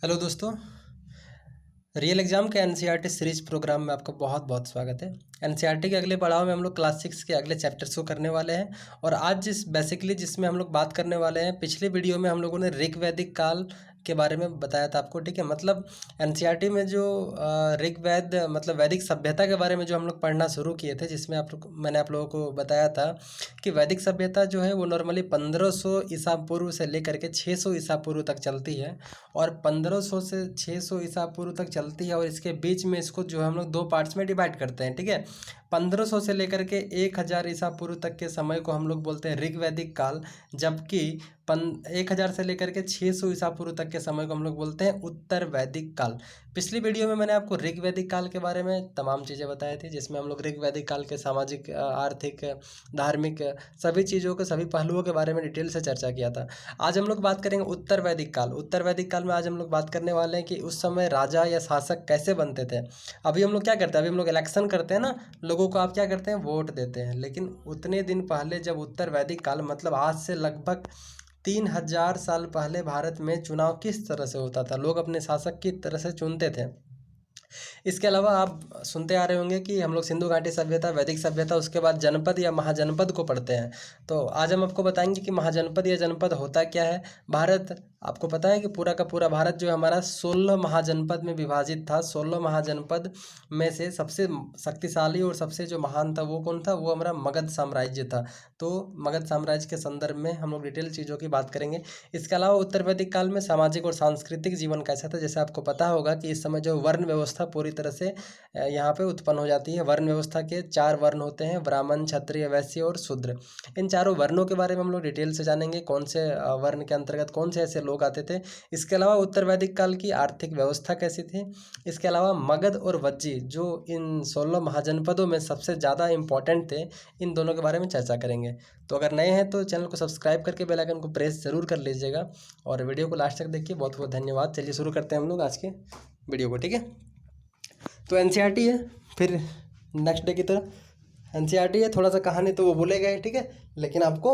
Hello दोस्तों। Real exam के NCERT series program में आपका बहुत बहुत स्वागत है। एनसीईआरटी के अगले पड़ाव में हम लोग क्लास 6 के अगले चैप्टर्स को करने वाले हैं। और आज जिसमें हम लोग बात करने वाले हैं, पिछले वीडियो में हम लोगों ने ऋग वैदिक काल के बारे में बताया था आपको, ठीक है। मतलब एनसीईआरटी में जो ऋग वैद मतलब वैदिक सभ्यता के बारे में जो हम लोग पढ़ना शुरू किए थे, जिसमें मैंने आप लोगों को बताया था कि वैदिक सभ्यता जो है वो नॉर्मली 1500 ईसा पूर्व से लेकर के 600 ईसा पूर्व तक चलती है। और 1500 से 600 ईसा पूर्व तक चलती है, और इसके बीच में इसको जो है हम लोग दो पार्ट्स में डिवाइड करते हैं, ठीक है। 1500 से लेकर के 1000 ईसा पूर्व तक के समय को हम लोग बोलते हैं ऋग वैदिक काल, जबकि 1000 से लेकर के 600 ईसा पूर्व तक के समय को हम लोग बोलते हैं उत्तर वैदिक काल। पिछली वीडियो में मैंने आपको ऋग वैदिक काल के बारे में तमाम चीज़ें बताई थी, जिसमें हम लोग ऋग वैदिक काल के सामाजिक, आर्थिक, धार्मिक सभी चीज़ों के सभी पहलुओं के बारे में डिटेल से चर्चा किया था। आज हम लोग बात करेंगे उत्तर वैदिक काल। उत्तर वैदिक काल में आज हम लोग बात करने वाले हैं कि उस समय राजा या शासक कैसे बनते थे। अभी हम लोग क्या करते हैं, अभी हम लोग इलेक्शन करते हैं ना, लोगों को आप क्या करते हैं, वोट देते हैं। लेकिन उतने दिन पहले जब उत्तर वैदिक काल मतलब आज से लगभग 3000 साल पहले भारत में चुनाव किस तरह से होता था, लोग अपने शासक की तरह से चुनते थे। इसके अलावा आप सुनते आ रहे होंगे कि हम लोग सिंधु घाटी सभ्यता, वैदिक सभ्यता, उसके बाद जनपद या महाजनपद को पढ़ते हैं। तो आज हम आपको बताएंगे कि महाजनपद या जनपद होता क्या है। भारत, आपको पता है कि पूरा का पूरा भारत जो है हमारा 16 महाजनपद में विभाजित था। 16 महाजनपद में से सबसे शक्तिशाली और सबसे जो महान था वो कौन था, वो हमारा मगध साम्राज्य था। तो मगध साम्राज्य के संदर्भ में हम लोग डिटेल चीज़ों की बात करेंगे। इसके अलावा उत्तर वैदिक काल में सामाजिक और सांस्कृतिक जीवन कैसा था। जैसे आपको पता होगा कि इस समय जो वर्ण व्यवस्था पूरी तरह से यहाँ पे उत्पन्न हो जाती है। वर्ण व्यवस्था के 4 वर्ण होते हैं, ब्राह्मण, क्षत्रिय, वैश्य और शूद्र। इन चारों वर्णों के बारे में हम लोग डिटेल से जानेंगे, कौन से वर्ण के अंतर्गत कौन से ऐसे लोग आते थे। इसके अलावा उत्तर वैदिक काल की आर्थिक व्यवस्था कैसी थी। इसके अलावा मगध और वज्जी जो इन 16 महाजनपदों में सबसे ज़्यादा इंपॉर्टेंट थे, इन दोनों के बारे में चर्चा करेंगे। तो अगर नए हैं तो चैनल को सब्सक्राइब करके बेल आइकन को प्रेस जरूर कर लीजिएगा, और वीडियो को लास्ट तक देखिए। बहुत बहुत धन्यवाद। चलिए शुरू करते हैं हम लोग आज के वीडियो को, ठीक है। तो एनसीईआरटी है, फिर नेक्स्ट डे की तरह एनसीईआरटी है। थोड़ा सा कहानी तो वो बोलेगा ही, ठीक है, लेकिन आपको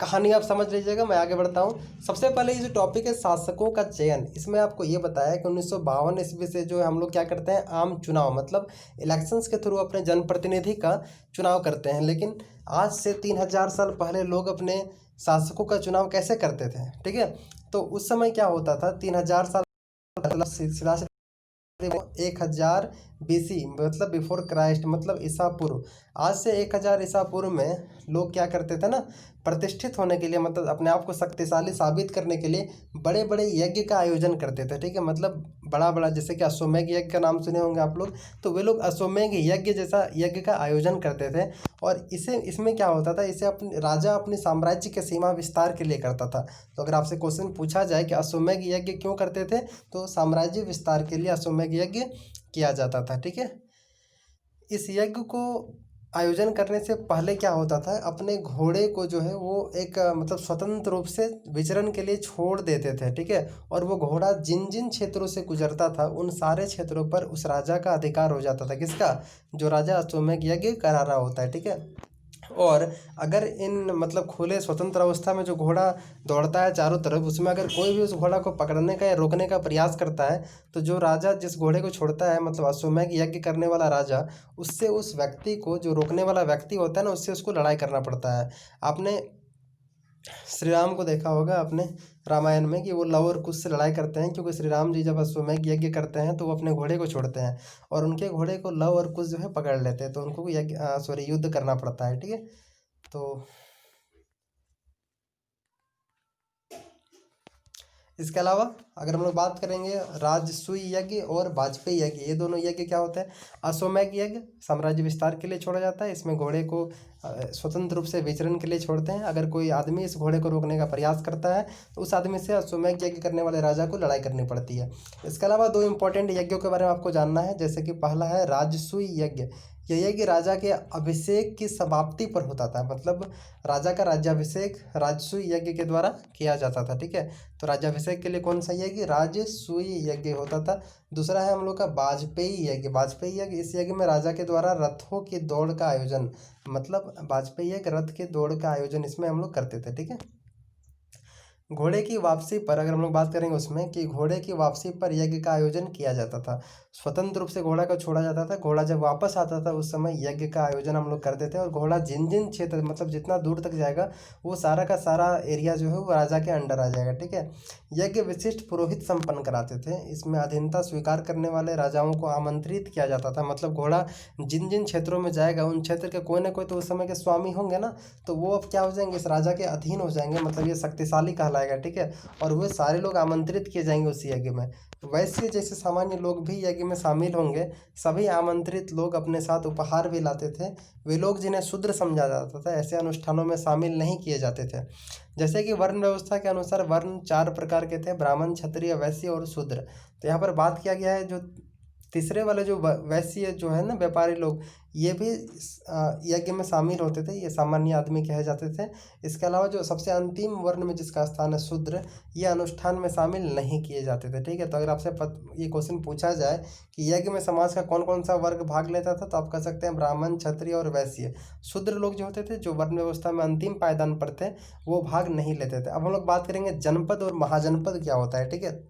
कहानी आप समझ लीजिएगा। मैं आगे बढ़ता हूँ। सबसे पहले ये जो टॉपिक है शासकों का चयन, इसमें आपको ये बताया कि 1952 ईस्वी से जो है हम लोग क्या करते हैं, आम चुनाव मतलब इलेक्शंस के थ्रू अपने जनप्रतिनिधि का चुनाव करते हैं। लेकिन आज से 3000 साल पहले लोग अपने शासकों का चुनाव कैसे करते थे, ठीक है। तो उस समय क्या होता था, 3000 साल मतलब सीधा 1000 BC मतलब बिफोर क्राइस्ट, मतलब ईसा पूर्व। आज से 1000 ईसा पूर्व में लोग क्या करते थे ना, प्रतिष्ठित होने के लिए, मतलब अपने आप को शक्तिशाली साबित करने के लिए बड़े बड़े यज्ञ का आयोजन करते थे, ठीक है। मतलब बड़ा बड़ा, जैसे कि अश्वमेध यज्ञ का नाम सुने होंगे आप लोग, तो वे लोग अश्वमेध यज्ञ जैसा यज्ञ का आयोजन करते थे। और इसमें क्या होता था, इसे अपने राजा अपने साम्राज्य के सीमा विस्तार के लिए करता था। तो अगर आपसे क्वेश्चन पूछा जाए कि अश्वमेध यज्ञ क्यों करते थे, तो साम्राज्य विस्तार के लिए अश्वमेध यज्ञ किया जाता था, ठीक है। इस यज्ञ को आयोजन करने से पहले क्या होता था, अपने घोड़े को जो है वो एक मतलब स्वतंत्र रूप से विचरण के लिए छोड़ देते थे, ठीक है। और वो घोड़ा जिन जिन क्षेत्रों से गुजरता था, उन सारे क्षेत्रों पर उस राजा का अधिकार हो जाता था। किसका, जो राजा अश्वमेध यज्ञ करा रहा होता है, ठीक है। और अगर इन मतलब खुले स्वतंत्र अवस्था में जो घोड़ा दौड़ता है चारों तरफ, उसमें अगर कोई भी उस घोड़ा को पकड़ने का या रोकने का प्रयास करता है, तो जो राजा जिस घोड़े को छोड़ता है, मतलब अश्वमेध यज्ञ करने वाला राजा, उससे उस व्यक्ति को, जो रोकने वाला व्यक्ति होता है ना, उससे उसको लड़ाई करना पड़ता है। आपने श्री राम को देखा होगा अपने रामायण में कि वो लव और कुश से लड़ाई करते हैं, क्योंकि श्री राम जी जब अश्वमेध यज्ञ करते हैं तो वो अपने घोड़े को छोड़ते हैं, और उनके घोड़े को लव और कुश जो है पकड़ लेते हैं, तो उनको यज्ञ युद्ध करना पड़ता है, ठीक है। तो इसके अलावा अगर हम लोग बात करेंगे राजसूय यज्ञ और वाजपेयी यज्ञ, ये दोनों यज्ञ क्या होते हैं। अश्वमेध यज्ञ साम्राज्य विस्तार के लिए छोड़ा जाता है। इसमें घोड़े को स्वतंत्र रूप से विचरण के लिए छोड़ते हैं। अगर कोई आदमी इस घोड़े को रोकने का प्रयास करता है, तो उस आदमी से अश्वमेध यज्ञ करने वाले राजा को लड़ाई करनी पड़ती है। इसके अलावा दो इंपॉर्टेंट यज्ञों के बारे में आपको जानना है। जैसे कि पहला है राजसूय यज्ञ। यह यज्ञ राजा के अभिषेक की समाप्ति पर होता था, मतलब राजा का राज्याभिषेक राजसूय यज्ञ के द्वारा किया जाता था, ठीक है। तो राज्याभिषेक के लिए कौन सा यज्ञ, राजसूय यज्ञ होता था। दूसरा है हम लोग का वाजपेयी यज्ञ। वाजपेयी यज्ञ, इस यज्ञ में राजा के द्वारा रथों की दौड़ का आयोजन, मतलब वाजपेयी यज्ञ रथ के दौड़ का आयोजन इसमें हम लोग करते थे, ठीक है। घोड़े की वापसी पर अगर हम लोग बात करेंगे उसमें कि घोड़े की वापसी पर यज्ञ का आयोजन किया जाता था। स्वतंत्र रूप से घोड़ा को छोड़ा जाता था, घोड़ा जब वापस आता था उस समय यज्ञ का आयोजन हम लोग करते थे। और घोड़ा जिन जिन क्षेत्र मतलब जितना दूर तक जाएगा वो सारा का सारा एरिया जो है वो राजा के अंडर आ जाएगा, ठीक है। यज्ञ विशिष्ट पुरोहित संपन्न कराते थे। इसमें अधीनता स्वीकार करने वाले राजाओं को आमंत्रित किया जाता था। मतलब घोड़ा जिन जिन क्षेत्रों में जाएगा उन क्षेत्र के कोई ना कोई तो उस समय के स्वामी होंगे ना, तो वो अब क्या हो जाएंगे, इस राजा के अधीन हो जाएंगे, मतलब ये शक्तिशाली कहलाएगा, ठीक है। और वे सारे लोग आमंत्रित किए जाएंगे उस यज्ञ में। वैश्य जैसे सामान्य लोग भी यज्ञ में शामिल होंगे। सभी आमंत्रित लोग अपने साथ उपहार भी लाते थे। वे लोग जिन्हें शूद्र समझा जाता था ऐसे अनुष्ठानों में शामिल नहीं किए जाते थे। जैसे कि वर्ण व्यवस्था के अनुसार वर्ण 4 प्रकार के थे, ब्राह्मण, क्षत्रिय, वैश्य और शूद्र। तो यहाँ पर बात किया गया है जो तीसरे वाले जो वैश्य जो है ना, व्यापारी लोग, ये भी यज्ञ में शामिल होते थे, ये सामान्य आदमी कहे जाते थे। इसके अलावा जो सबसे अंतिम वर्ण में जिसका स्थान है शूद्र, ये अनुष्ठान में शामिल नहीं किए जाते थे, ठीक है। तो अगर आपसे ये क्वेश्चन पूछा जाए कि यज्ञ में समाज का कौन कौन सा वर्ग भाग लेता था, तो आप कह सकते हैं ब्राह्मण, क्षत्रिय और वैश्य। शूद्र लोग जो होते थे, जो वर्ण व्यवस्था में अंतिम पायदान पर थे, वो भाग नहीं लेते थे। अब हम लोग बात करेंगे जनपद और महाजनपद क्या होता है, ठीक है।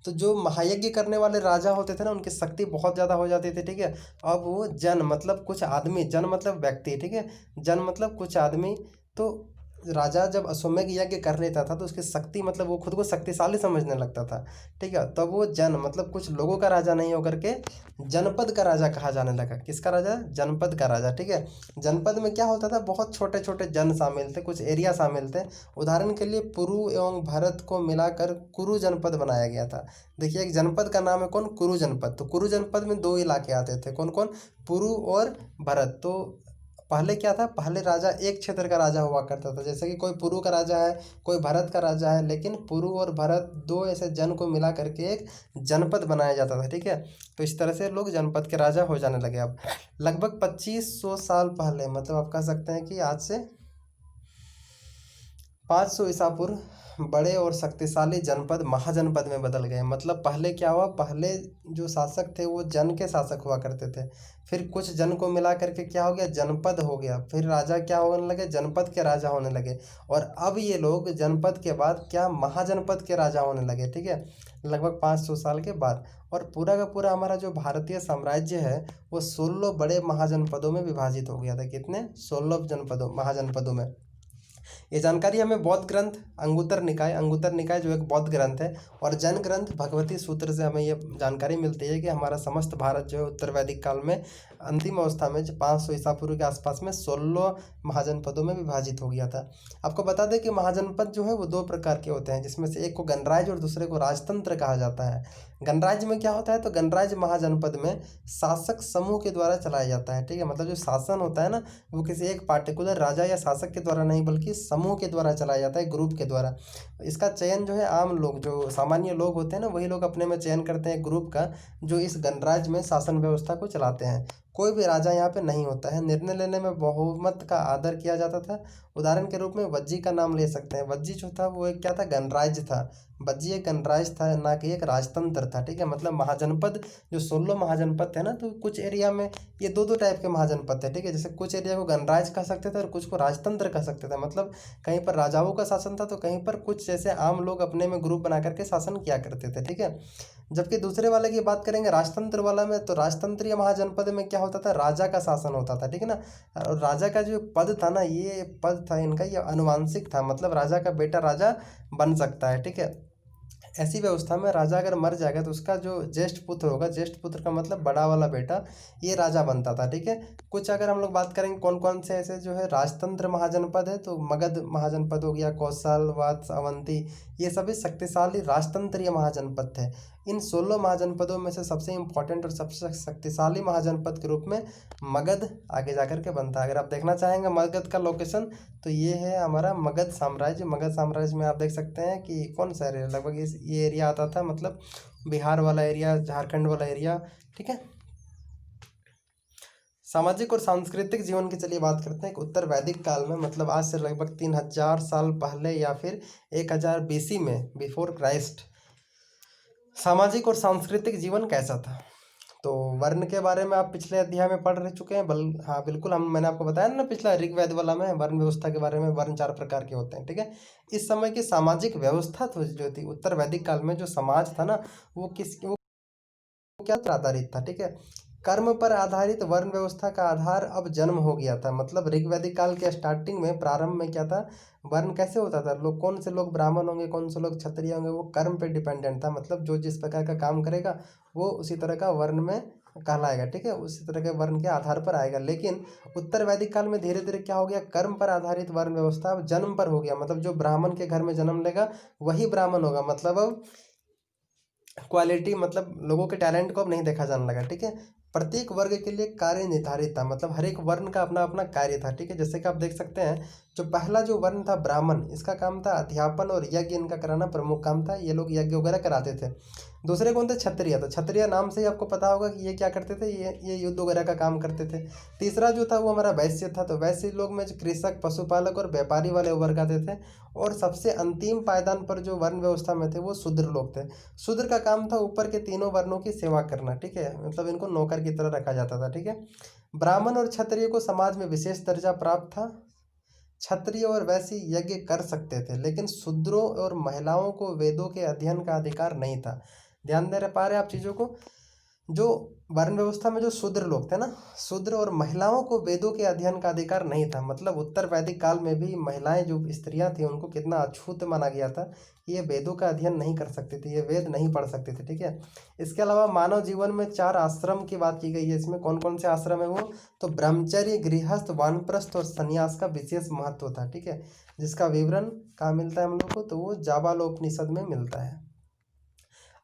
तो जो महायज्ञ करने वाले राजा होते थे ना, उनकी शक्ति बहुत ज़्यादा हो जाती थी, ठीक है। अब वो जन मतलब कुछ आदमी, जन मतलब व्यक्ति, ठीक है, जन मतलब कुछ आदमी। तो राजा जब अश्वमेध यज्ञ कर लेता था तो उसकी शक्ति मतलब वो खुद को शक्तिशाली समझने लगता था, ठीक है। तब वो जन मतलब कुछ लोगों का राजा नहीं होकर के जनपद का राजा कहा जाने लगा। किसका राजा? जनपद का राजा, ठीक है। जनपद में क्या होता था, बहुत छोटे छोटे जन शामिल थे, कुछ एरिया शामिल थे। उदाहरण के लिए पुरु एवं भरत को मिलाकर कुरु जनपद बनाया गया था। देखिए एक जनपद का नाम है कौन? कुरु जनपद। तो कुरु जनपद में 2 इलाके आते थे, कौन कौन? पुरु और भरत। तो पहले क्या था, पहले राजा एक क्षेत्र का राजा हुआ करता था, जैसे कि कोई पुरु का राजा है, कोई भरत का राजा है, लेकिन पुरु और भरत 2 ऐसे जन को मिला करके एक जनपद बनाया जाता था, ठीक है। तो इस तरह से लोग जनपद के राजा हो जाने लगे। अब लगभग 2500 साल पहले, मतलब आप कह सकते हैं कि आज से 500 ईसा पूर्व, बड़े और शक्तिशाली जनपद महाजनपद में बदल गए। मतलब पहले क्या हुआ, पहले जो शासक थे वो जन के शासक हुआ करते थे, फिर कुछ जन को मिला करके क्या हो गया, जनपद हो गया, फिर राजा क्या होने लगे, जनपद के राजा होने लगे। और अब ये लोग जनपद के बाद क्या, महाजनपद के राजा होने लगे, ठीक है, लगभग 500 साल के बाद। और पूरा का पूरा हमारा जो भारतीय साम्राज्य है वो 16 बड़े महाजनपदों में विभाजित हो गया था। कितने? 16 जनपदों महाजनपदों में। ये जानकारी हमें बौद्ध ग्रंथ अंगुत्तर निकाय जो एक बौद्ध ग्रंथ है, और जैन ग्रंथ भगवती सूत्र से हमें ये जानकारी मिलती है कि हमारा समस्त भारत जो है उत्तर वैदिक काल में अंतिम अवस्था में 500 ईसा पूर्व के आसपास में 16 महाजनपदों में विभाजित हो गया था। आपको बता दें कि महाजनपद जो है वो 2 प्रकार के होते हैं, जिसमें से एक को गणराज्य और दूसरे को राजतंत्र कहा जाता है। गणराज्य में क्या होता है, तो गणराज्य महाजनपद में शासक समूह के द्वारा चलाया जाता है, ठीक है। मतलब जो शासन होता है ना, वो किसी एक पार्टिकुलर राजा या शासक के द्वारा नहीं बल्कि समूह के द्वारा चलाया जाता है, ग्रुप के द्वारा। इसका चयन जो है आम लोग, जो सामान्य लोग होते हैं ना, वही लोग अपने में चयन करते हैं ग्रुप का, जो इस गणराज्य में शासन व्यवस्था को चलाते हैं। कोई भी राजा यहाँ पे नहीं होता है। निर्णय लेने में बहुमत का आदर किया जाता था। उदाहरण के रूप में वज्जी का नाम ले सकते हैं। वज्जी जो था वो एक क्या था, गणराज्य था। वज्जी एक गणराज्य था, ना कि एक राजतंत्र था, ठीक है। मतलब महाजनपद जो 16 महाजनपद थे ना, तो कुछ एरिया में ये 2 टाइप के महाजनपद थे, ठीक है। जैसे कुछ एरिया को गणराज्य कह सकते थे और कुछ को राजतंत्र कह सकते थे। मतलब कहीं पर राजाओं का शासन था तो कहीं पर कुछ जैसे आम लोग अपने में ग्रुप बना करके शासन किया करते थे, ठीक है। जबकि दूसरे वाले की बात करेंगे राजतंत्र वाला में, तो राजतंत्रीय महाजनपद में क्या होता था, राजा का शासन होता था, ठीक है ना। और राजा का जो पद था ना, ये पद था इनका, ये अनुवांशिक था। मतलब राजा का बेटा राजा बन सकता है, ठीक है। ऐसी व्यवस्था में राजा अगर मर जाएगा तो उसका जो ज्येष्ठ पुत्र होगा, ज्येष्ठ पुत्र का मतलब बड़ा वाला बेटा, ये राजा बनता था, ठीक है। कुछ अगर हम लोग बात करेंगे कौन कौन से ऐसे जो है राजतंत्र महाजनपद है, तो मगध महाजनपद हो गया, कौशल, वत्स, अवंती, ये सभी शक्तिशाली राजतंत्रीय महाजनपद थे। इन 16 महाजनपदों में से सबसे इंपॉर्टेंट और सबसे शक्तिशाली महाजनपद के रूप में मगध आगे जाकर के बनता है। अगर आप देखना चाहेंगे मगध का लोकेशन, तो ये है हमारा मगध साम्राज्य। मगध साम्राज्य में आप देख सकते हैं कि कौन सा एरिया, लगभग ये एरिया आता था, मतलब बिहार वाला एरिया, झारखंड वाला एरिया, ठीक है। सामाजिक और सांस्कृतिक जीवन की चलिए बात करते हैं। उत्तर वैदिक काल में, मतलब आज से लगभग 3000 साल पहले या फिर 1000 BC में, बिफोर क्राइस्ट, सामाजिक और सांस्कृतिक जीवन कैसा था। तो वर्ण के बारे में आप पिछले अध्याय में पढ़ चुके हैं। हाँ बिल्कुल, मैंने आपको बताया ना पिछला ऋग्वेद वाला में वर्ण व्यवस्था के बारे में। वर्ण 4 प्रकार के होते हैं, ठीक है। इस समय की सामाजिक व्यवस्था तो जो थी उत्तर वैदिक काल में, जो समाज था ना वो क्या पर आधारित था, ठीक है। कर्म पर आधारित वर्ण व्यवस्था का आधार अब जन्म हो गया था। मतलब ऋग्वैदिक काल के स्टार्टिंग में, प्रारंभ में क्या था, वर्ण कैसे होता था, लोग कौन से लोग ब्राह्मण होंगे, कौन से लोग क्षत्रिय होंगे, वो कर्म पे डिपेंडेंट था। मतलब जो जिस प्रकार का काम करेगा वो उसी तरह का वर्ण में कहलाएगा, ठीक है, उसी तरह के वर्ण के आधार पर आएगा। लेकिन उत्तर वैदिक काल में धीरे धीरे क्या हो गया, कर्म पर आधारित वर्ण व्यवस्था अब जन्म पर हो गया। मतलब जो ब्राह्मण के घर में जन्म लेगा वही ब्राह्मण होगा। मतलब अब क्वालिटी, मतलब लोगों के टैलेंट को अब नहीं देखा जाने लगा, ठीक है। प्रत्येक वर्ग के लिए कार्य निर्धारित था। मतलब हर एक वर्ण का अपना अपना कार्य था, ठीक है। जैसे कि आप देख सकते हैं, जो पहला जो वर्ण था ब्राह्मण, इसका काम था अध्यापन और यज्ञ इनका कराना प्रमुख काम था। ये लोग यज्ञ वगैरह कराते थे। दूसरे कौन थे, क्षत्रिय। तो क्षत्रिय नाम से ही आपको पता होगा कि ये क्या करते थे, ये युद्ध वगैरह का काम करते थे। तीसरा जो था वो हमारा वैश्य था। तो वैश्य लोग में जो कृषक, पशुपालक और व्यापारी वाले वर्ग आते थे। और सबसे अंतिम पायदान पर जो वर्ण व्यवस्था में थे वो शूद्र लोग थे। शूद्र का काम था ऊपर के तीनों वर्णों की सेवा करना, ठीक है। मतलब इनको नौकर की तरह रखा जाता था, ठीक है। ब्राह्मण और क्षत्रिय को समाज में विशेष दर्जा प्राप्त था। क्षत्रिय और वैश्य यज्ञ कर सकते थे, लेकिन शूद्रों और महिलाओं को वेदों के अध्ययन का अधिकार नहीं था। ध्यान दे पा रहे आप चीज़ों को। जो वर्ण व्यवस्था में जो शूद्र लोग थे ना, शूद्र और महिलाओं को वेदों के अध्ययन का अधिकार नहीं था। मतलब उत्तर वैदिक काल में भी महिलाएं, जो स्त्रियां थी, उनको कितना अछूत माना गया था कि ये वेदों का अध्ययन नहीं कर सकती थी, ये वेद नहीं पढ़ सकती थी, ठीक है। इसके अलावा मानव जीवन में 4 आश्रम की बात की गई है। इसमें कौन कौन से आश्रम है वो, तो ब्रह्मचर्य, गृहस्थ, वानप्रस्थ और संन्यास का विशेष महत्व था, ठीक है। जिसका विवरण कहाँ मिलता है हम लोग को, तो वो जाबालोपनिषद में मिलता है।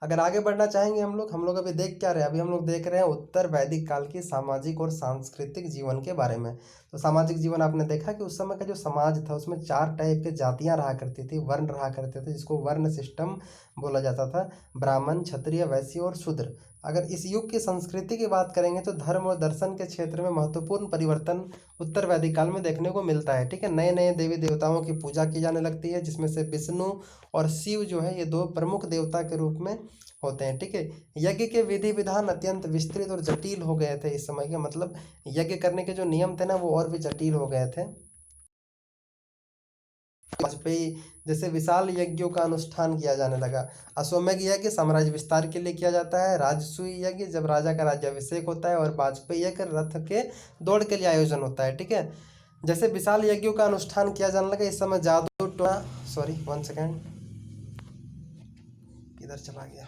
अगर आगे बढ़ना चाहेंगे हम लोग अभी देख क्या रहे हैं, अभी हम लोग देख रहे हैं उत्तर वैदिक काल की सामाजिक और सांस्कृतिक जीवन के बारे में। तो सामाजिक जीवन आपने देखा कि उस समय का जो समाज था उसमें 4 टाइप के जातियां रहा करती थी, वर्ण रहा करते थे, जिसको वर्ण सिस्टम बोला जाता था। ब्राह्मण, क्षत्रिय, वैश्य और शूद्र। अगर इस युग की संस्कृति की बात करेंगे तो धर्म और दर्शन के क्षेत्र में महत्वपूर्ण परिवर्तन उत्तर वैदिक काल में देखने को मिलता है, ठीक है। नए नए देवी देवताओं की पूजा की जाने लगती है, जिसमें से विष्णु और शिव जो है ये 2 प्रमुख देवता के रूप में होते हैं, ठीक है। यज्ञ के विधि विधान अत्यंत विस्तृत और जटिल हो गए थे इस समय के। मतलब यज्ञ करने के जो नियम थे ना वो और भी जटिल हो गए थे। वाजपेयी जैसे विशाल यज्ञों का अनुष्ठान किया जाने लगा। अश्वमेध यज्ञ साम्राज्य विस्तार के लिए किया जाता है। राजसूय यज्ञ जब राजा का राज्याभिषेक होता है। और वाजपेयी यज्ञ रथ के दौड़ के लिए आयोजन होता है, ठीक है। जैसे विशाल यज्ञों का अनुष्ठान किया जाने लगा इस समय जादू टोना, सॉरी 1 सेकेंड, किधर चला गया,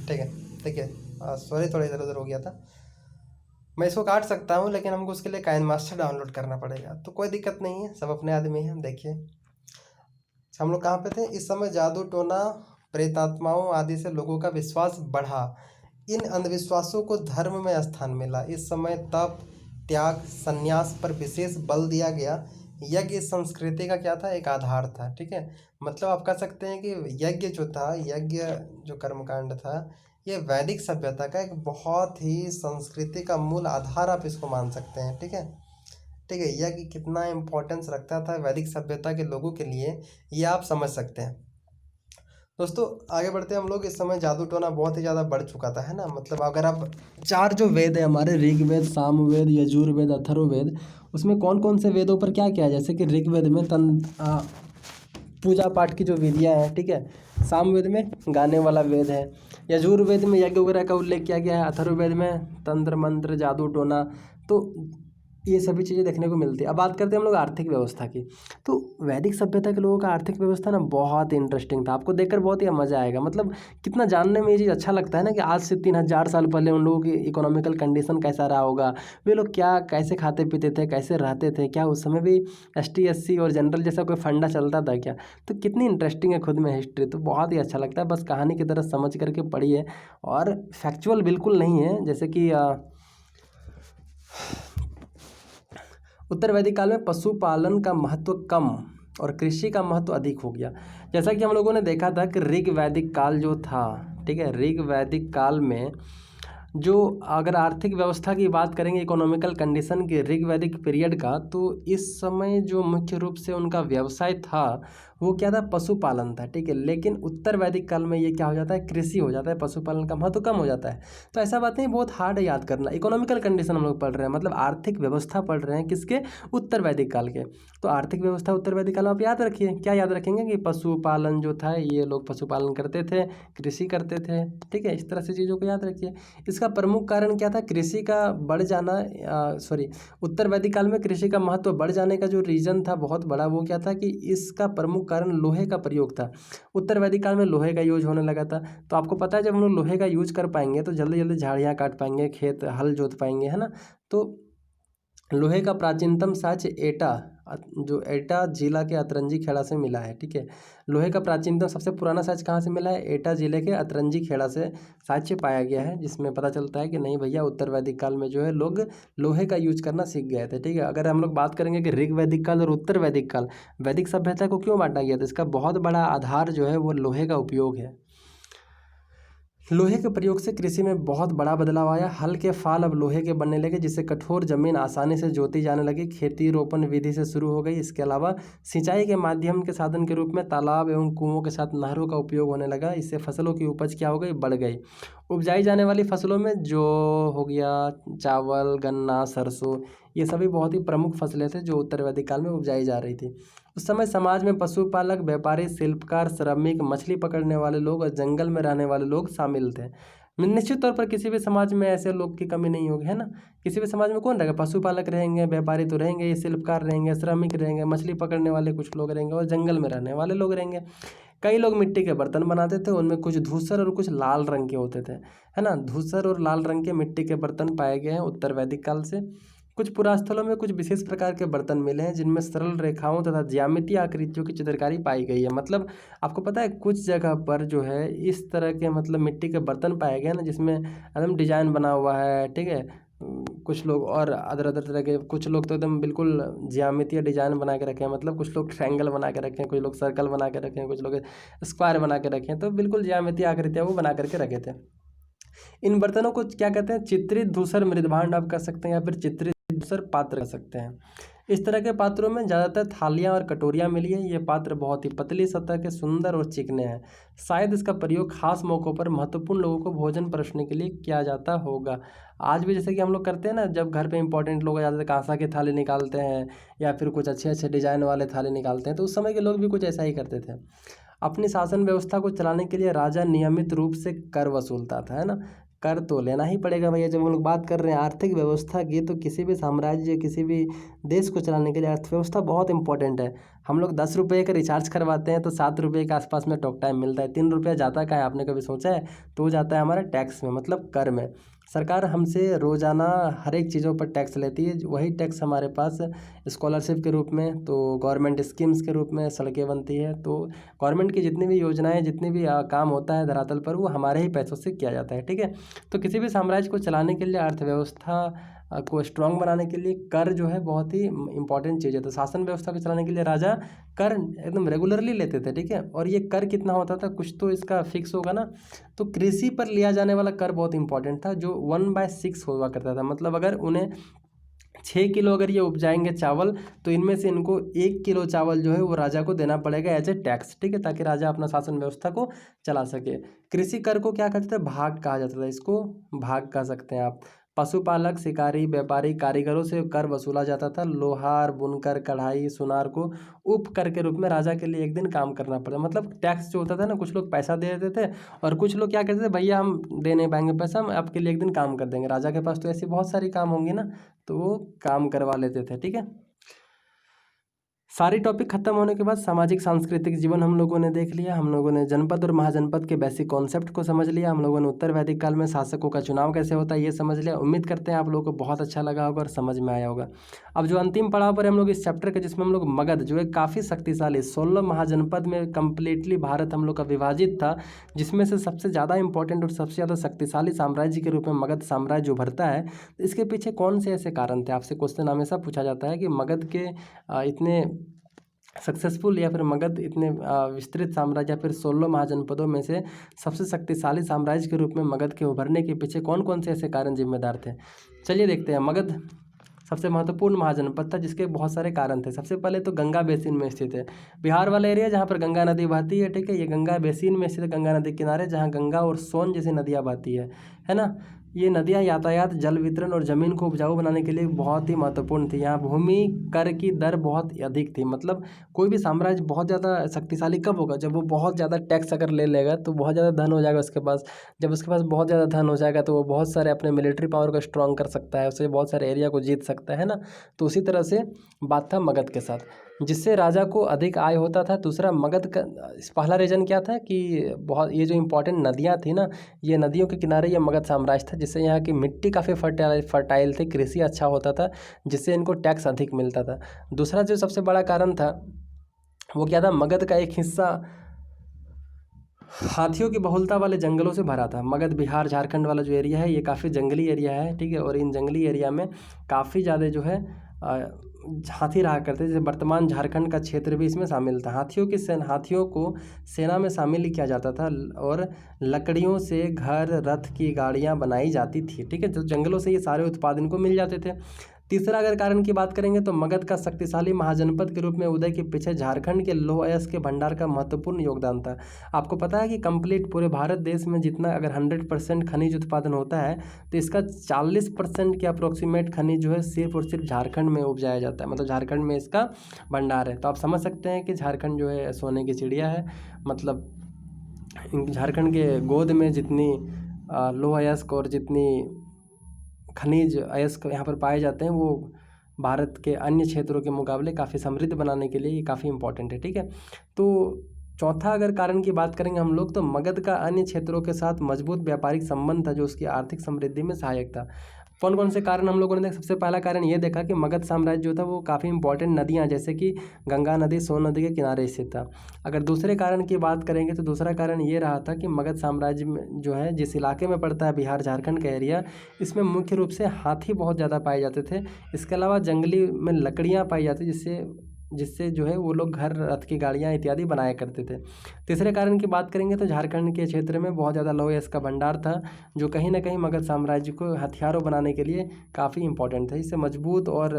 ठीक है, ठीक है, सॉरी थोड़ा इधर उधर हो गया था। मैं इसको काट सकता हूँ, लेकिन हमको उसके लिए काइन मास्टर डाउनलोड करना पड़ेगा। तो कोई दिक्कत नहीं है, सब अपने आदमी हैं। देखिए हम लोग कहाँ पे थे, इस समय जादू टोना, प्रेतात्माओं आदि से लोगों का विश्वास बढ़ा। इन अंधविश्वासों को धर्म में स्थान मिला। इस समय तप, त्याग, संन्यास पर विशेष बल दिया गया। यज्ञ इस संस्कृति का क्या था, एक आधार था, ठीक है। मतलब आप कह सकते हैं कि यज्ञ जो था, यज्ञ जो कर्मकांड था, ये वैदिक सभ्यता का एक बहुत ही संस्कृति का मूल आधार आप इसको मान सकते हैं, ठीक है। ठीक है, यज्ञ कितना इम्पोर्टेंस रखता था वैदिक सभ्यता के लोगों के लिए, ये आप समझ सकते हैं। दोस्तों आगे बढ़ते हैं हम लोग। इस समय जादू टोना बहुत ही ज़्यादा बढ़ चुका था, है ना। मतलब अगर आप 4 जो वेद है हमारे, ऋग्वेद, सामवेद, यजुर्वेद, अथर्ववेद, उसमें कौन कौन से वेदों पर क्या क्या है। जैसे कि ऋग्वेद में पूजा पाठ की जो विधियाँ हैं, ठीक है। सामवेद में गाने वाला वेद है। यजुर्वेद में यज्ञ वगैरह का उल्लेख किया गया है। अथर्ववेद में तंत्र मंत्र, जादू टोना, तो ये सभी चीज़ें देखने को मिलती है। अब बात करते हैं हम लोग आर्थिक व्यवस्था की। तो वैदिक सभ्यता के लोगों का आर्थिक व्यवस्था ना बहुत इंटरेस्टिंग था। आपको देखकर बहुत ही मज़ा आएगा। मतलब कितना जानने में ये चीज़ अच्छा लगता है ना कि आज से 3000 साल पहले उन लोगों की इकोनॉमिकल कंडीशन कैसा रहा होगा, वे लोग क्या कैसे खाते पीते थे, कैसे रहते थे, क्या उस समय भी ST SC और जनरल जैसा कोई फंडा चलता था क्या। तो कितनी इंटरेस्टिंग है खुद में हिस्ट्री, तो बहुत ही अच्छा लगता है। बस कहानी की तरह समझ करके पढ़िए, और फैक्चुअल बिल्कुल नहीं है। जैसे कि उत्तर वैदिक काल में पशुपालन का महत्व कम और कृषि का महत्व अधिक हो गया। जैसा कि हम लोगों ने देखा था कि ऋग वैदिक काल जो था, ठीक है, ऋग वैदिक काल में जो अगर आर्थिक व्यवस्था की बात करेंगे इकोनॉमिकल कंडीशन के ऋग्वैदिक पीरियड का, तो इस समय जो मुख्य रूप से उनका व्यवसाय था वो क्या था, पशुपालन था, ठीक है। लेकिन उत्तर वैदिक काल में ये क्या हो जाता है, कृषि हो जाता है, पशुपालन का महत्व कम हो जाता है। तो ऐसा बात नहीं, बहुत हार्ड है याद करना। इकोनॉमिकल कंडीशन हम लोग पढ़ रहे हैं, मतलब आर्थिक व्यवस्था पढ़ रहे हैं किसके, उत्तर वैदिक काल के। तो आर्थिक व्यवस्था उत्तर वैदिक काल में आप याद रखिए, क्या याद रखेंगे कि पशुपालन जो था, ये लोग पशुपालन करते थे, कृषि करते थे, ठीक है। इस तरह से चीज़ों को याद रखिए। इसका प्रमुख कारण क्या था, कृषि का बढ़ जाना, सॉरी, उत्तर वैदिक काल में कृषि का महत्व बढ़ जाने का जो रीजन था बहुत बड़ा, वो क्या था कि इसका प्रमुख कारण लोहे का प्रयोग था। उत्तर वैदिक काल में लोहे का यूज होने लगा था। तो आपको पता है जब हम लोग लोहे का यूज कर पाएंगे तो जल्दी जल्दी झाड़ियाँ काट पाएंगे, खेत हल जोत पाएंगे, है ना। तो लोहे का प्राचीनतम साक्ष्य एटा, जो एटा जिला के अतरंजी खेड़ा से मिला है, ठीक है। लोहे का प्राचीनतम सबसे पुराना साक्ष्य कहाँ से मिला है, एटा जिले के अतरंजी खेड़ा से साक्ष्य पाया गया है, जिसमें पता चलता है कि नहीं भैया उत्तर वैदिक काल में जो है लोग लोहे का यूज करना सीख गए थे, ठीक है। अगर हम लोग बात करेंगे कि ऋग वैदिक काल और उत्तर वैदिक काल, वैदिक सभ्यता को क्यों बांटा गया था, इसका बहुत बड़ा आधार जो है वो लोहे का उपयोग है। लोहे के प्रयोग से कृषि में बहुत बड़ा बदलाव आया। हल के फाल अब लोहे के बनने लगे, जिससे कठोर जमीन आसानी से जोती जाने लगी। खेती रोपण विधि से शुरू हो गई। इसके अलावा सिंचाई के माध्यम के साधन के रूप में तालाब एवं कुओं के साथ नहरों का उपयोग होने लगा। इससे फसलों की उपज क्या हो गई, बढ़ गई। उपजाई जाने वाली फसलों में जो हो गया, चावल, गन्ना, सरसों, ये सभी बहुत ही प्रमुख फसलें थे जो उत्तर वैदिक काल में उपजाई जा रही थी। उस समय समाज में पशुपालक, व्यापारी, शिल्पकार, श्रमिक, मछली पकड़ने वाले लोग और जंगल में रहने वाले लोग शामिल थे। निश्चित तौर पर किसी भी समाज में ऐसे लोग की कमी नहीं होगी, है ना। किसी भी समाज में कौन रहेगा, पशुपालक रहेंगे, व्यापारी तो रहेंगे, शिल्पकार रहेंगे, श्रमिक रहेंगे, मछली पकड़ने वाले कुछ लोग रहेंगे और जंगल में रहने वाले लोग रहेंगे। कई लोग मिट्टी के बर्तन बनाते थे, उनमें कुछ धूसर और कुछ लाल रंग के होते थे, है ना। धूसर और लाल रंग के मिट्टी के बर्तन पाए गए हैं उत्तर वैदिक काल से। कुछ पुरास्थलों में कुछ विशेष प्रकार के बर्तन मिले हैं जिनमें सरल रेखाओं तथा ज्यामितीय आकृतियों की चित्रकारी पाई गई है। मतलब आपको पता है कुछ जगह पर जो है इस तरह के मतलब मिट्टी के बर्तन पाए गए हैं ना, जिसमें एकदम डिजाइन बना हुआ है, ठीक है। कुछ लोग और अदर अदर तरह के, कुछ लोग तो एकदम बिल्कुल ज्यामितीय डिजाइन बना के रखे हैं, मतलब कुछ लोग ट्रायंगल बना के रखे हैं, कुछ लोग सर्कल बना के रखे हैं, कुछ लोग स्क्वायर बना के रखे हैं, तो बिल्कुल ज्यामितीय आकृतियाँ वो बना करके रखे थे। इन बर्तनों को क्या कहते हैं, चित्रित धूसर मृदभांड आप कह सकते हैं, या फिर चित्रित धूसर पात्र कह सकते हैं। इस तरह के पात्रों में ज़्यादातर थालियां और कटोरियां मिली है। ये पात्र बहुत ही पतली सतह के, सुंदर और चिकने हैं। शायद इसका प्रयोग खास मौक़ों पर महत्वपूर्ण लोगों को भोजन परोसने के लिए किया जाता होगा। आज भी जैसे कि हम लोग करते हैं ना, जब घर पे इंपॉर्टेंट लोग आ जाते हैं, कांसा के थाली निकालते हैं या फिर कुछ अच्छे अच्छे डिजाइन वाले थाली निकालते हैं, तो उस समय के लोग भी कुछ ऐसा ही करते थे। अपनी शासन व्यवस्था को चलाने के लिए राजा नियमित रूप से कर वसूलता था, है ना। कर तो लेना ही पड़ेगा भैया। जब हम लोग बात कर रहे हैं आर्थिक व्यवस्था की, तो किसी भी साम्राज्य, किसी भी देश को चलाने के लिए अर्थव्यवस्था बहुत इंपॉर्टेंट है। हम लोग 10 रुपये का रिचार्ज करवाते हैं तो 7 रुपये के आसपास में टॉक टाइम मिलता है। 3 रुपया जाता है, आपने कभी सोचा है, तो वो जाता है हमारा टैक्स में, मतलब कर में। सरकार हमसे रोज़ाना हर एक चीज़ों पर टैक्स लेती है। वही टैक्स हमारे पास स्कॉलरशिप के रूप में, तो गवर्नमेंट स्कीम्स के रूप में सड़कें बनती है। तो गवर्नमेंट की जितनी भी योजनाएं, जितनी भी काम होता है धरातल पर, वो हमारे ही पैसों से किया जाता है, ठीक है। तो किसी भी साम्राज्य को चलाने के लिए, अर्थव्यवस्था को स्ट्रांग बनाने के लिए कर जो है बहुत ही इंपॉर्टेंट चीज़ है। तो शासन व्यवस्था को चलाने के लिए राजा कर एकदम रेगुलरली लेते थे, ठीक है। और ये कर कितना होता था, कुछ तो इसका फिक्स होगा ना। तो कृषि पर लिया जाने वाला कर बहुत इंपॉर्टेंट था, जो 1/6 हुआ करता था। मतलब अगर उन्हें 6 किलो अगर ये उपजाएंगे चावल, तो इनमें से इनको 1 किलो चावल जो है वो राजा को देना पड़ेगा एज ए टैक्स, ठीक है, ताकि राजा अपना शासन व्यवस्था को चला सके। कृषि कर को क्या कहते थे, भाग कहा जाता था, इसको भाग कह सकते हैं आप। पशुपालक, शिकारी, व्यापारी, कारीगरों से कर वसूला जाता था। लोहार, बुनकर, कढ़ाई, सुनार को उपकर के रूप में राजा के लिए एक दिन काम करना पड़ता। मतलब टैक्स जो होता था ना, कुछ लोग पैसा दे देते थे और कुछ लोग क्या कहते थे, भैया हम दे नहीं पाएंगे पैसा, हम आपके लिए एक दिन काम कर देंगे। राजा के पास तो ऐसी बहुत सारी काम होंगी ना, तो वो काम करवा लेते थे, ठीक है। सारी टॉपिक खत्म होने के बाद सामाजिक सांस्कृतिक जीवन हम लोगों ने देख लिया। हम लोगों ने जनपद और महाजनपद के बेसिक कॉन्सेप्ट को समझ लिया। हम लोगों ने उत्तर वैदिक काल में शासकों का चुनाव कैसे होता है ये समझ लिया। उम्मीद करते हैं आप लोगों को बहुत अच्छा लगा होगा और समझ में आया होगा। अब जो अंतिम पड़ाव पर हम लोग इस चैप्टर के, जिसमें हम लोग मगध, जो एक काफ़ी शक्तिशाली 16 महाजनपद में कम्प्लीटली भारत हम लोग का विभाजित था, जिसमें से सबसे ज़्यादा इंपॉर्टेंट और सबसे ज़्यादा शक्तिशाली साम्राज्य के रूप में मगध साम्राज्य उभरता है। तो इसके पीछे कौन से ऐसे कारण थे, आपसे क्वेश्चन हमेशा पूछा जाता है कि मगध के इतने सक्सेसफुल या फिर मगध इतने विस्तृत साम्राज्य या फिर 16 महाजनपदों में से सबसे शक्तिशाली साम्राज्य के रूप में मगध के उभरने के पीछे कौन कौन से ऐसे कारण जिम्मेदार थे। चलिए देखते हैं। मगध सबसे महत्वपूर्ण महाजनपद था जिसके बहुत सारे कारण थे। सबसे पहले तो गंगा बेसिन में स्थित है। बिहार वाला एरिया जहाँ पर गंगा नदी बहती है, ठीक है, ये गंगा बेसिन में स्थित है, गंगा नदी किनारे, जहाँ गंगा और सोन जैसी नदियाँ बहती है ना। ये नदियाँ यातायात, जल वितरण और ज़मीन को उपजाऊ बनाने के लिए बहुत ही महत्वपूर्ण थी। यहाँ भूमि कर की दर बहुत अधिक थी। मतलब कोई भी साम्राज्य बहुत ज़्यादा शक्तिशाली कब होगा, जब वो बहुत ज़्यादा टैक्स अगर ले लेगा तो बहुत ज़्यादा धन हो जाएगा उसके पास। जब उसके पास बहुत ज़्यादा धन हो जाएगा तो वो बहुत सारे अपने मिलिट्री पावर को स्ट्रॉन्ग कर सकता है, उससे बहुत सारे एरिया को जीत सकता है ना। तो उसी तरह से बात था मगध के साथ, जिससे राजा को अधिक आय होता था। दूसरा, मगध का पहला रीजन क्या था कि बहुत ये जो इंपॉर्टेंट नदियाँ थी ना, ये नदियों के किनारे ये मगध साम्राज्य था, जिससे यहाँ की मिट्टी काफ़ी फर्टाइल थी, कृषि अच्छा होता था, जिससे इनको टैक्स अधिक मिलता था। दूसरा जो सबसे बड़ा कारण था वो क्या था, मगध का एक हिस्सा हाथियों की बहुलता वाले जंगलों से भरा था। मगध बिहार झारखंड वाला जो एरिया है ये काफ़ी जंगली एरिया है, ठीक है, और इन जंगली एरिया में काफ़ी ज़्यादा जो है हाथी रहा करते, जैसे वर्तमान झारखंड का क्षेत्र भी इसमें शामिल था। हाथियों को सेना में शामिल किया जाता था और लकड़ियों से घर, रथ की गाड़ियाँ बनाई जाती थी, ठीक है, तो जंगलों से ये सारे उत्पाद इनको मिल जाते थे। तीसरा अगर कारण की बात करेंगे तो मगध का शक्तिशाली महाजनपद के रूप में उदय के पीछे झारखंड के लौह अयस्क के भंडार का महत्वपूर्ण योगदान था। आपको पता है कि कंप्लीट पूरे भारत देश में जितना अगर 100% खनिज उत्पादन होता है तो इसका 40% के अप्रोक्सीमेट खनिज जो है सिर्फ और सिर्फ झारखंड में उपजाया जाता है। मतलब झारखंड में इसका भंडार है। तो आप समझ सकते हैं कि झारखंड जो है सोने की चिड़िया है। मतलब झारखंड के गोद में जितनी लौह अयस्क और जितनी खनिज अयस्क यहाँ पर पाए जाते हैं वो भारत के अन्य क्षेत्रों के मुकाबले काफ़ी समृद्ध बनाने के लिए ये काफ़ी इंपॉर्टेंट है, ठीक है। तो चौथा अगर कारण की बात करेंगे हम लोग तो मगध का अन्य क्षेत्रों के साथ मजबूत व्यापारिक संबंध था जो उसकी आर्थिक समृद्धि में सहायक था। कौन कौन से कारण हम लोगों ने देखा। सबसे पहला कारण ये देखा कि मगध साम्राज्य जो था वो काफ़ी इंपॉर्टेंट नदियाँ जैसे कि गंगा नदी, सोन नदी के किनारे स्थित था। अगर दूसरे कारण की बात करेंगे तो दूसरा कारण ये रहा था कि मगध साम्राज्य में जो है जिस इलाके में पड़ता है बिहार झारखंड का एरिया, इसमें मुख्य रूप से हाथी बहुत ज़्यादा पाए जाते थे। इसके अलावा जंगली में लकड़ियाँ पाई जाती जिससे जो है वो लोग घर, रथ की गाड़ियाँ इत्यादि बनाया करते थे। तीसरे कारण की बात करेंगे तो झारखंड के क्षेत्र में बहुत ज़्यादा लौह अयस्क का भंडार था जो कहीं ना कहीं मगध साम्राज्य को हथियारों बनाने के लिए काफ़ी इंपॉर्टेंट था। इससे मजबूत और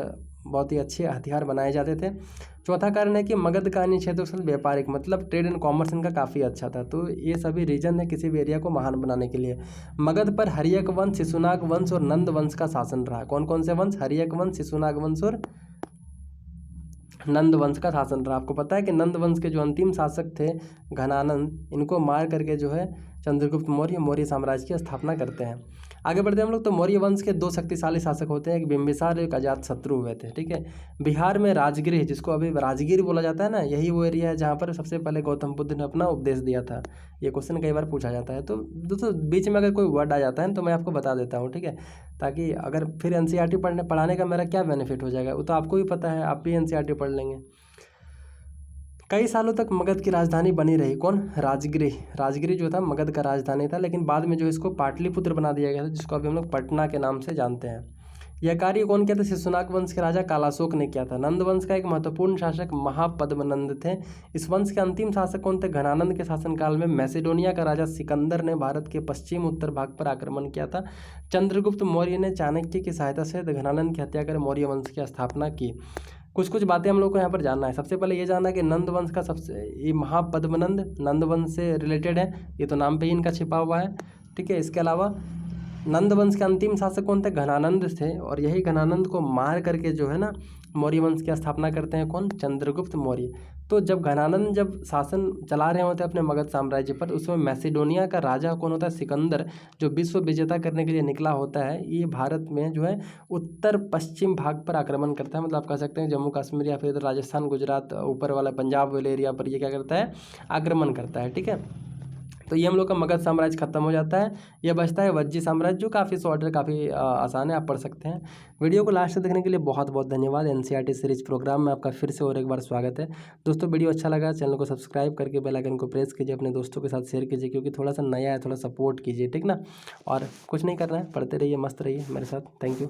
बहुत ही अच्छे हथियार बनाए जाते थे। चौथा कारण है कि मगध का अन्य क्षेत्रों से व्यापारिक मतलब ट्रेड एंड कॉमर्स इनका काफ़ी अच्छा था। तो ये सभी रीजन है किसी भी एरिया को महान बनाने के लिए। मगध पर हर्यक वंश, शिशुनाग वंश और नंद वंश का शासन रहा। कौन कौन से वंश, हर्यक वंश, शिशुनाग वंश और नंद वंश का शासन रहा। आपको पता है कि नंद वंश के जो अंतिम शासक थे घनानंद, इनको मार करके जो है चंद्रगुप्त मौर्य साम्राज्य की स्थापना करते हैं। आगे बढ़ते हैं हम लोग। तो मौर्य वंश के दो शक्तिशाली शासक होते हैं, एक बिंबिसार और एक अजातशत्रु हुए थे, ठीक है। बिहार में राजगृह, जिसको अभी राजगीर बोला जाता है ना, यही वो एरिया है जहाँ पर सबसे पहले गौतम बुद्ध ने अपना उपदेश दिया था। ये क्वेश्चन कई बार पूछा जाता है। तो दोस्तों बीच में अगर कोई वर्ड आ जाता है तो मैं आपको बता देता हूँ, ठीक है, ताकि अगर फिर एनसीईआरटी पढ़ाने का मेरा क्या बेनिफिट हो जाएगा वो तो आपको भी पता है, आप भी एनसीईआरटी पढ़ लेंगे। कई सालों तक मगध की राजधानी बनी रही। कौन, राजगिरी जो था मगध का राजधानी था, लेकिन बाद में जो इसको पाटलिपुत्र बना दिया गया था, जिसको अभी हम लोग पटना के नाम से जानते हैं। यह कार्य कौन किया था, शिशुनाग वंश के राजा कालाशोक ने किया था। नंद वंश का एक महत्वपूर्ण शासक महापद्मनंद थे। इस वंश के अंतिम शासक कौन थे, घनानंद के शासनकाल में मैसेडोनिया का राजा सिकंदर ने भारत के पश्चिम उत्तर भाग पर आक्रमण किया था। चंद्रगुप्त मौर्य ने चाणक्य की सहायता से घनानंद की हत्या कर मौर्य वंश की स्थापना की। कुछ बातें हम लोग को यहाँ पर जानना है। सबसे पहले ये जानना है कि नंद वंश का ये महापद्मनंद नंद वंश से रिलेटेड है, ये तो नाम पे ही इनका छिपा हुआ है, ठीक है। इसके अलावा नंद वंश के अंतिम शासक कौन थे, घनानंद थे, और यही घनानंद को मार करके जो है ना मौर्य वंश की स्थापना करते हैं कौन, चंद्रगुप्त मौर्य। तो जब घनानंद जब शासन चला रहे होते हैं अपने मगध साम्राज्य पर, उसमें मैसेडोनिया का राजा कौन होता है, सिकंदर, जो विश्व विजेता करने के लिए निकला होता है। ये भारत में जो है उत्तर पश्चिम भाग पर आक्रमण करता है। मतलब आप कह सकते हैं जम्मू कश्मीर या फिर राजस्थान, गुजरात, ऊपर वाला पंजाब वाले एरिया पर ये क्या करता है, आक्रमण करता है, ठीक है। तो ये हम लोग का मगध साम्राज्य खत्म हो जाता है। यह बचता है वज्जी साम्राज्य, जो काफ़ी शॉर्ट है, काफ़ी आसान है, आप पढ़ सकते हैं। वीडियो को लास्ट तक देखने के लिए बहुत बहुत धन्यवाद। एनसीईआरटी सीरीज प्रोग्राम में आपका फिर से और एक बार स्वागत है। दोस्तों वीडियो अच्छा लगा चैनल को सब्सक्राइब करके बेल आइकन को प्रेस कीजिए, अपने दोस्तों के साथ शेयर कीजिए, क्योंकि थोड़ा सा नया है, थोड़ा सपोर्ट कीजिए, ठीक ना। और कुछ नहीं करना है, पढ़ते रहिए, मस्त रहिए मेरे साथ। Thank you.